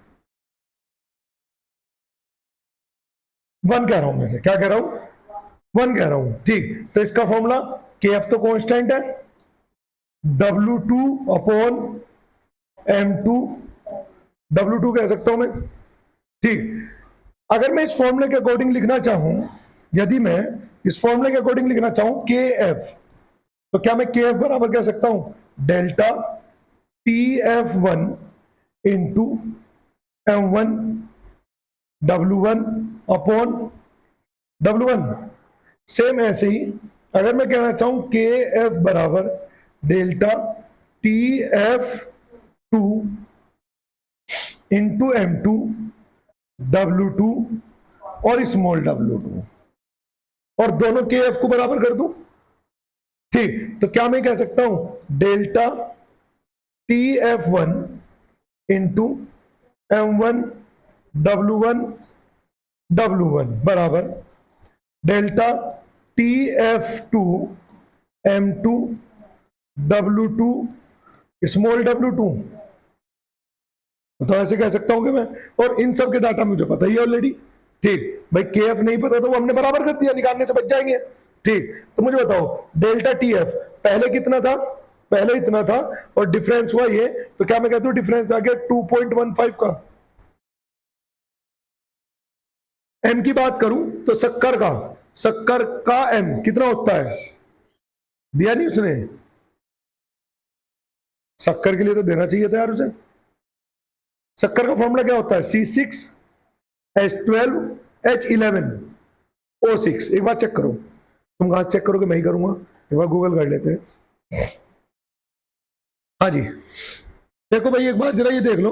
वन कह रहा हूं मैं इसे, क्या कह रहा हूं? वन कह रहा हूं, ठीक। तो इसका फॉर्मूला के एफ तो कांस्टेंट है, W2 अपॉन M2, W2 कह सकता हूं मैं, ठीक। अगर मैं इस फॉर्मूले के अकॉर्डिंग लिखना चाहूं, यदि मैं इस फॉर्मूले के अकॉर्डिंग लिखना चाहूं के एफ, तो क्या मैं के एफ बराबर कह सकता हूं delta T F one into M1 W1 upon W1। Same ऐसे ही अगर मैं कहना चाहूं के एफ बराबर delta T F two into M2 W2 और स्मॉल W2, और दोनों के एफ को बराबर कर दूं, ठीक। तो क्या मैं कह सकता हूं delta T F one into M1 W1 बराबर delta T F two M2 W2 small W2। तो ऐसे कह सकता हूं कि मैं, और इन सब के डाटा मुझे पता ही है ऑलरेडी, ठीक भाई। के एफ नहीं पता तो वो हमने बराबर कर दिया, निकालने से बच जाएंगे, ठीक। तो मुझे बताओ डेल्टा टी एफ पहले कितना था? पहले इतना था, और डिफरेंस हुआ ये, तो क्या मैं कहता हूं डिफरेंस आ गया 2.15 का। एम की बात करूं तो शक्कर का एम कितना होता है? दिया नहीं उसने, शक्कर के लिए तो देना चाहिए था यार उसे। शक्कर का फॉर्मूला क्या होता है? C6H12H11O6। एक बार चेक करो, तुम कहां चेक करोगे, मैं ही करूंगा, एक बार गूगल कर लेते हैं। हाँ जी, देखो भाई एक बार जरा ये देख लो,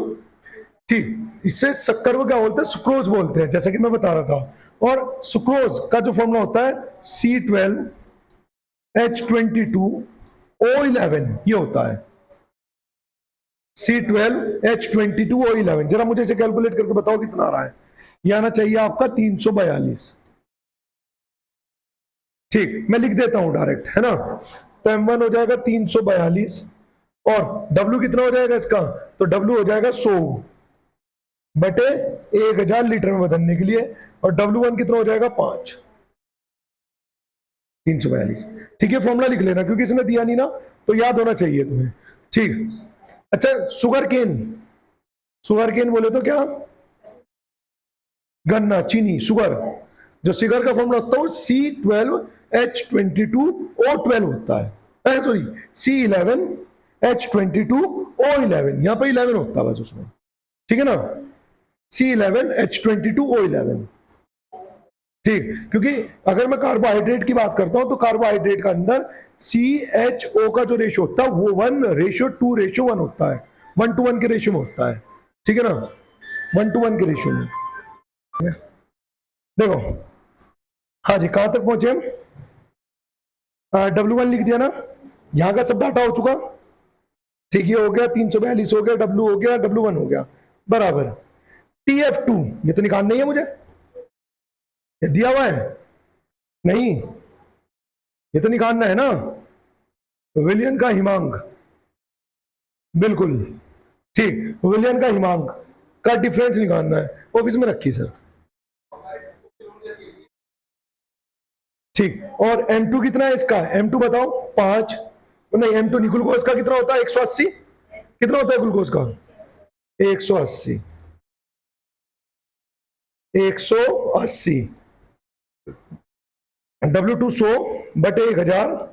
ठीक। इससे शक्कर को क्या बोलते हैं? सुक्रोज बोलते हैं, जैसा कि मैं बता रहा था। और सुक्रोज का जो फॉर्मूला होता है C12H22O11, ये होता है C12H22O11। जरा मुझे इसे कैलकुलेट करके बताओ कितना आ रहा है। ये आना चाहिए आपका 342, ठीक। मैं लिख देता हूं डायरेक्ट, है ना? तो M1 हो जाएगा 342, और W कितना हो जाएगा इसका? तो W हो जाएगा 100 बटे 1000 लीटर में बदलने के लिए, और W1 कितना हो जाएगा? 5, 342, ठीक है। फॉर्मूला लिख लेना, क्योंकि इसने दिया नहीं ना, तो याद होना चाहिए तुम्हें, ठीक। अच्छा, शुगर केन बोले तो क्या? गन्ना, चीनी, शुगर। जो शुगर का फॉर्मूला होता है C12H22O12 होता है, सॉरी C11H22O11, यहां पर 11 होता है बस उसमें, ठीक है ना? C11H22O11, ठीक। क्योंकि अगर मैं कार्बोहाइड्रेट की बात करता हूं तो कार्बोहाइड्रेट का अंदर CHO का जो रेशियो होता है वो 1:2:1 होता है, 1:1 के रेशियो में होता है, ठीक है ना? 1:1 के रेशियो में। देखो, हाँ जी, कहां तक पहुंचे हम? W1 लिख दिया ना, यहां का सब डाटा हो चुका, ठीक। ये हो गया 342 हो गया, W हो गया, W1 हो गया, बराबर TF2। ये तो निकालना ही है मुझे, ये दिया हुआ है नहीं, ये तो निकालना है ना। विलियन का हिमांक, बिल्कुल ठीक, विलियन का हिमांक का डिफरेंस निकालना है। ऑफिस में रखी सर, ठीक। और M2 कितना है इसका? M2 बताओ, 5, नहीं M2 नहीं, ग्लूकोज का कितना होता है? 180। कितना होता है ग्लूकोज का? 180, 180, W2 100 बटे 1000,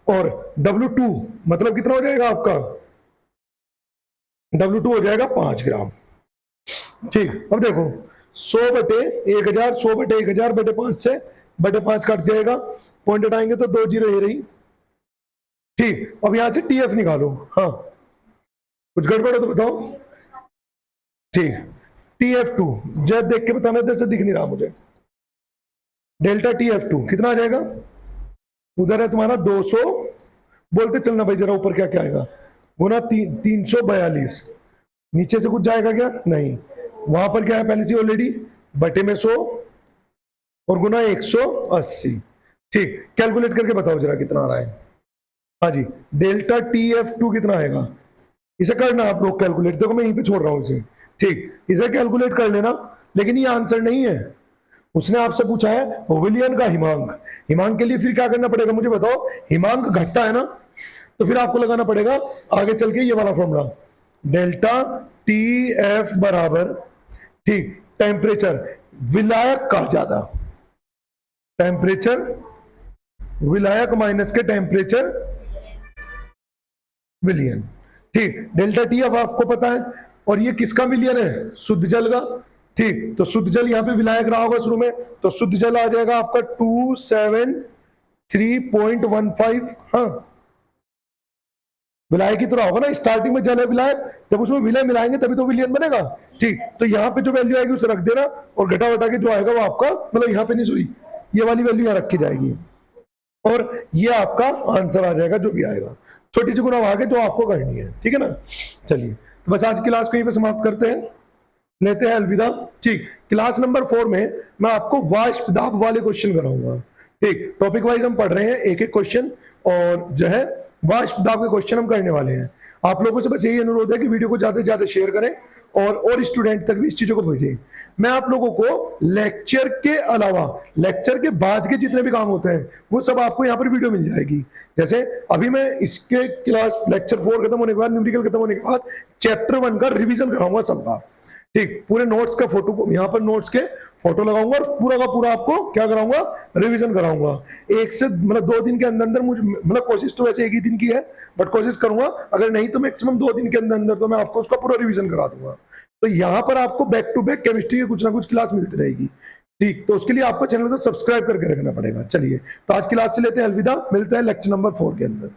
और W2 मतलब कितना हो जाएगा आपका, W2 हो जाएगा 5 ग्राम। ठीक, अब देखो 100 बटे 1000, 100 बटे 1000 बटे 5 से बटे 5 कट जाएगा, पॉइंट हटाएंगे तो 2 जीरो ये रही। ठीक, अब यहां से TF निकालो। हाँ, कुछ गड़बड़ हो तो बताओ। ठीक, TF2 जब देख के बताना, जैसे दिख नहीं रहा मुझे। डेल्टा TF2 कितना आ जाएगा, उधर है तुम्हारा 200, बोलते चलना भाई जरा ऊपर क्या क्या आएगा, गुना 342, नीचे से कुछ जाएगा क्या, नहीं, वहां पर क्या है पहले से ऑलरेडी, बटे में 100 और गुना 180। ठीक, कैलकुलेट करके बताओ जरा कितना आ रहा है। हाँ जी, डेल्टा TF2 कितना आएगा, इसे करना आप लोग कैलकुलेट, देखो मैं यहीं पे छोड़ रहा हूं इसे। ठीक, इसे कैलकुलेट कर लेना, लेकिन ये आंसर नहीं है, उसने आपसे पूछा है विलियन का हिमांक। हिमांक के लिए फिर क्या करना पड़ेगा मुझे बताओ, हिमांक घटता है ना, तो फिर आपको लगाना पड़ेगा आगे चल के ये वाला फॉर्मूला, डेल्टा TF बराबर, ठीक, टेम्परेचर विलायक का ज्यादा, टेम्परेचर विलायक माइनस के टेम्परेचर विलियन। ठीक, डेल्टा T अब आपको पता है, और ये किसका विलियन है, शुद्ध जल का। ठीक, तो शुद्ध जल यहाँ पे विलायक रहा होगा शुरू में, तो शुद्ध जल आ जाएगा आपका 273.15। हाँ, विलायक ही तो रहा होगा ना, स्टार्टिंग में जल है विलायक, जब उसमें विलय मिलाएंगे तभी तो विलियन बनेगा। ठीक, तो यहाँ पे जो वैल्यू आएगी उसे रख देना, और घटा वटा के जो आएगा वो आपका, मतलब यहाँ पे नहीं सॉरी, ये वाली वैल्यू यहाँ रखी जाएगी, और ये आपका आंसर आ जाएगा जो भी आएगा, छोटी सी गुना आगे जो आपको करनी है। ठीक है ना, चलिए तो बस आज की क्लास को यहीं पे समाप्त करते हैं, लेते हैं अलविदा। ठीक, क्लास नंबर 4 में मैं आपको वाष्प दाब वाले क्वेश्चन कराऊंगा। ठीक, टॉपिक वाइज हम पढ़ रहे हैं एक एक क्वेश्चन, और जो है वाष्प दाब के क्वेश्चन हम करने वाले हैं। आप लोगों से बस यही अनुरोध है कि वीडियो को ज्यादा से ज्यादा शेयर करें, और स्टूडेंट तक भी इस चीजों को भेजें। मैं आप लोगों को लेक्चर के अलावा, लेक्चर के बाद के जितने भी काम होते हैं वो सब आपको यहाँ पर वीडियो मिल जाएगी। जैसे अभी मैं इसके क्लास लेक्चर 4 खत्म होने के बाद, न्यूमेरिकल खत्म होने के बाद चैप्टर 1 का रिवीजन कराऊंगा सबका। ठीक, पूरे नोट्स का फोटो को यहाँ पर नोट्स के फोटो लगाऊंगा, और पूरा का पूरा आपको क्या कराऊंगा, रिवीजन कराऊंगा। एक से मतलब 2 दिन के अंदर अंदर मुझे, मतलब कोशिश तो वैसे एक ही दिन की है, बट कोशिश करूंगा, अगर नहीं तो मैक्सिमम 2 दिन के अंदर अंदर तो मैं आपको उसका पूरा रिवीजन करा दूंगा। तो यहाँ पर आपको बैक टू बैक केमिस्ट्री की कुछ ना कुछ क्लास मिलती रहेगी। ठीक, तो उसके लिए आपको चैनल को सब्सक्राइब करके रखना पड़ेगा। चलिए, तो आज क्लास से लेते हैं अलविदा, मिलते हैं लेक्चर नंबर 4 के अंदर।